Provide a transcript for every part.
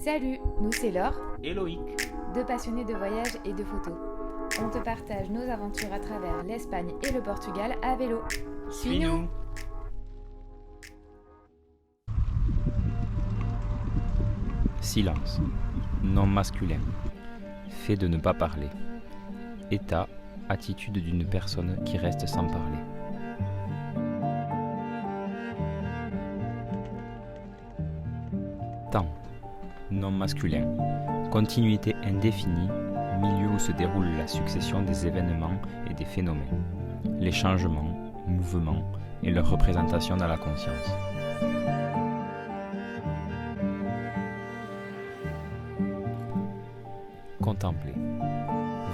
Salut, nous c'est Laure et Loïc, deux passionnés de voyage et de photos. On te partage nos aventures à travers l'Espagne et le Portugal à vélo. Suis-nous. Silence, nom masculin, fait de ne pas parler. État, attitude d'une personne qui reste sans parler. Temps, nom masculin, continuité indéfinie, milieu où se déroule la succession des événements et des phénomènes, les changements, mouvements et leur représentation dans la conscience. Contempler,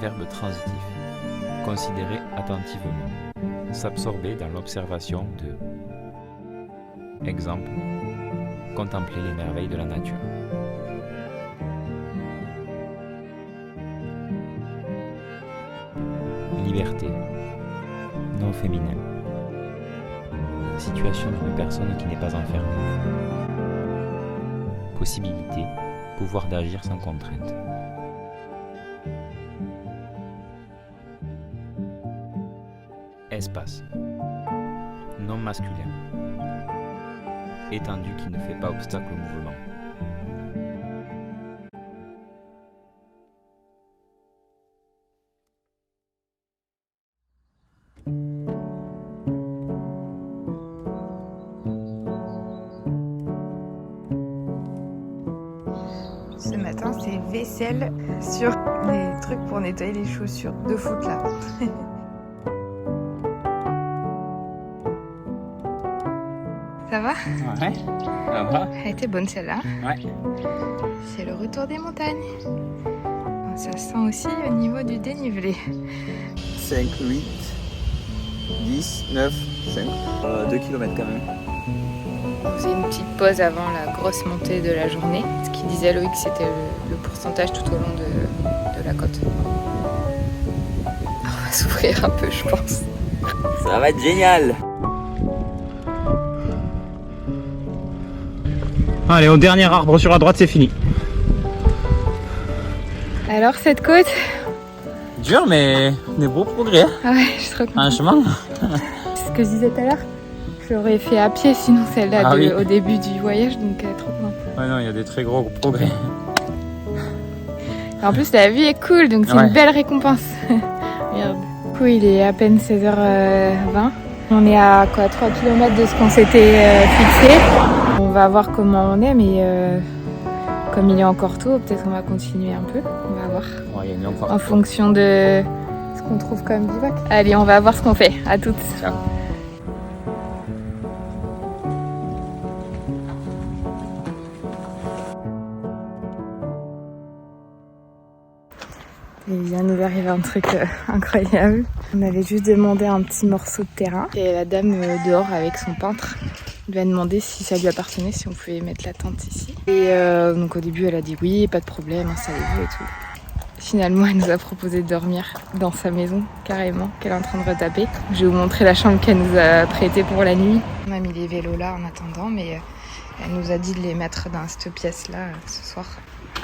verbe transitif, considérer attentivement, s'absorber dans l'observation de. Exemple, contempler les merveilles de la nature. Liberté, nom féminin, situation d'une personne qui n'est pas enfermée. Possibilité, pouvoir d'agir sans contrainte. Espace, nom masculin, étendue qui ne fait pas obstacle au mouvement. Ce matin, c'est vaisselle sur les trucs pour nettoyer les chaussures de foot là. Ça va? Ouais, ça va. Elle était bonne celle-là. Ouais. C'est le retour des montagnes. Ça se sent aussi au niveau du dénivelé. 5, 8, 10, 9, 5, 2 km quand même. On faisait une petite pause avant la grosse montée de la journée. Ce qu'il disait Loïc, c'était le pourcentage tout au long de la côte. On va souffrir un peu, je pense. Ça va être génial. Allez, au dernier arbre sur la droite, c'est fini. Alors cette côte? Dur, mais des beaux progrès. Ah ouais, je suis trop contente. Franchement. C'est ce que je disais tout à l'heure. Je l'aurais fait à pied sinon celle-là Oui. au début du voyage, donc trop contente. Ouais, non, il y a des très gros progrès. En plus la vue est cool, donc c'est une belle récompense. Regarde. Du coup il est à peine 16h20. On est à 3 km de ce qu'on s'était fixé. On va voir comment on est, mais comme il est encore tôt, peut-être qu'on va continuer un peu. On va voir. Ouais, il y a encore. En fonction de ce qu'on trouve comme bivouac. Allez, on va voir ce qu'on fait. À toutes. Ciao. Il vient nous arriver un truc incroyable. On avait juste demandé un petit morceau de terrain. Et la dame dehors avec son peintre lui a demandé si ça lui appartenait, si on pouvait mettre la tente ici. Et donc au début elle a dit oui, pas de problème, installez-vous et tout. Finalement elle nous a proposé de dormir dans sa maison, carrément, qu'elle est en train de retaper. Je vais vous montrer la chambre qu'elle nous a prêtée pour la nuit. On a mis les vélos là en attendant, mais elle nous a dit de les mettre dans cette pièce-là ce soir,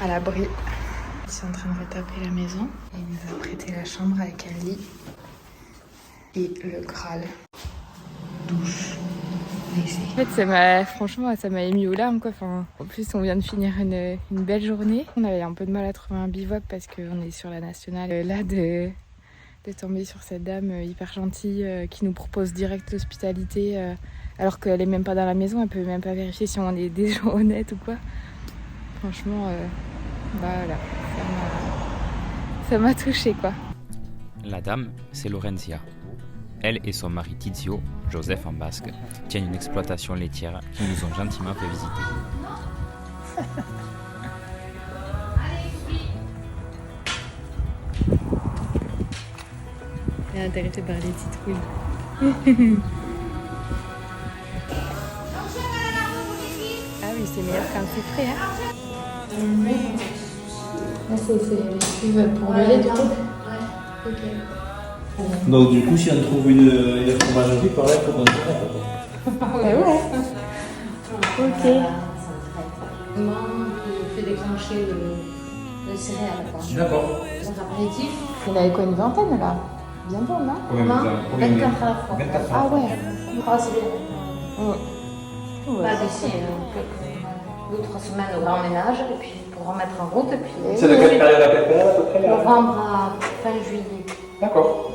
à l'abri. Je suis en train de retaper la maison. Il nous a prêté la chambre avec un lit et le Graal. Douche. WC. En fait, franchement, ça m'a émis aux larmes, quoi. Enfin, en plus, on vient de finir une belle journée. On avait un peu de mal à trouver un bivouac parce qu'on est sur la nationale. Là, de tomber sur cette dame hyper gentille qui nous propose direct l'hospitalité alors qu'elle est même pas dans la maison. Elle peut même pas vérifier si on est des gens honnêtes ou quoi. Franchement, voilà. Ça m'a touchée, quoi. La dame, c'est Laurencia. Elle et son mari Tizio, Joseph en basque, tiennent une exploitation laitière qui nous ont gentiment fait visiter. Elle est intéressée par les citrouilles. Ah oui, c'est meilleur qu'un petit frais, hein. Là, c'est les cuves pour le lait, du coup. Ok. Donc du coup, si on trouve une fromagerie, pareil, il faut qu'on se Ouais. Ok. Tu fais des déclencher le céréal. D'accord. Donc apéritif. Il avait quoi, une vingtaine là? Bientôt, non? Comment 24 à la fois. 24 Ah ouais. Ah, c'est bien. Bah, d'ici 2 ou 3 semaines au grand ménage, et puis pour remettre en route, et puis. C'est de quelle période à quelle période à peu près là? Novembre à fin juillet. D'accord.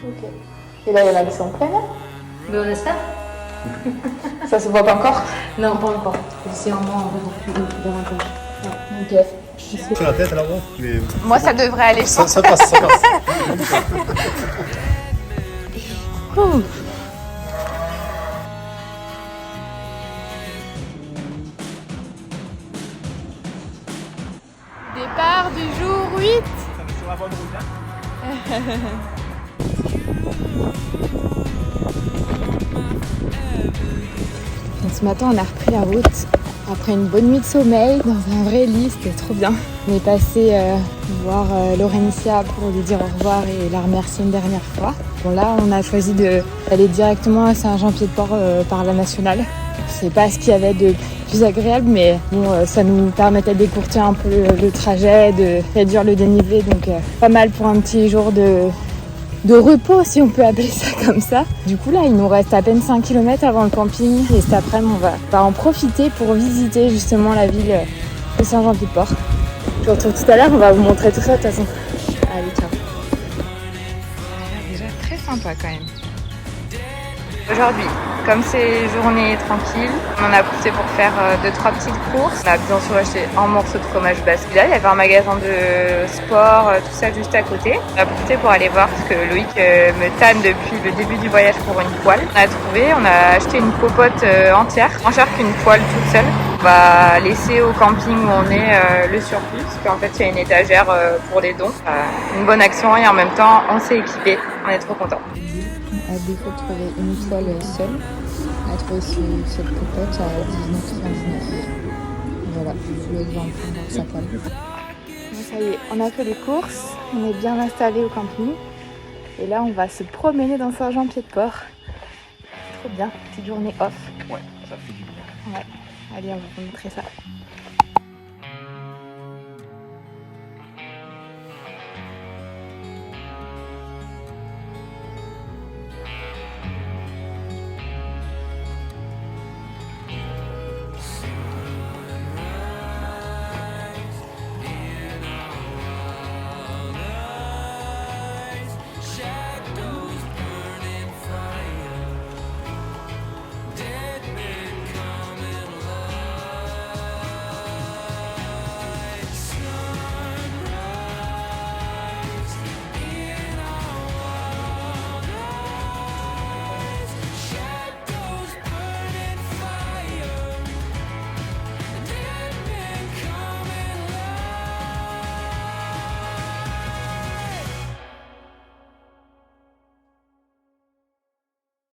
Ok. Et là, il y en a qui sont pleines. Mais on espère? Ça se voit pas encore? Non, pas encore. D'ici un mois, on verra plus davantage. Ok. Sur la tête là-bas. Mais Moi, ça devrait aller. ça passe, ça passe. Ouh. Départ du jour 8. Sur la bonne route, hein. Donc, ce matin, on a repris la route après une bonne nuit de sommeil dans un vrai lit, c'était trop bien. On est passé voir Laurentia pour lui dire au revoir et la remercier une dernière fois. Bon là, on a choisi d'aller directement à Saint-Jean-Pied-de-Port par la nationale. C'est pas ce qu'il y avait de plus agréable, mais bon, ça nous permettait de décourter un peu le trajet, de réduire le dénivelé, donc pas mal pour un petit jour de repos, si on peut appeler ça comme ça. Du coup là, il nous reste à peine 5 km avant le camping et cet après-midi, on va en profiter pour visiter justement la ville de Saint-Jean-Pied-de-Port. Je vous retrouve tout à l'heure, on va vous montrer tout ça de toute façon. Allez, ciao. Ça a l'air déjà très sympa quand même. Aujourd'hui, comme c'est journée tranquille, on en a poussé pour faire 2-3 petites courses. On a bien sûr acheté un morceau de fromage basque. Là, il y avait un magasin de sport, tout ça juste à côté. On a profité pour aller voir parce que Loïc me tanne depuis le début du voyage pour une poêle. On a acheté une popote entière, moins cher qu'une poêle toute seule. On va laisser au camping où on est le surplus, parce qu'en fait il y a une étagère pour les dons. Une bonne action et en même temps on s'est équipé, on est trop contents. À défaut de trouver une toile seule, on a trouvé cette popote à 19,99. Voilà, je voulais en prendre sa poêle. Bon, ça y est, on a fait les courses, on est bien installé au camping. Et là, on va se promener dans Saint-Jean-Pied-de-Port. Trop bien, petite journée off. Ouais, ça fait du bien. Ouais, allez, on va vous montrer ça.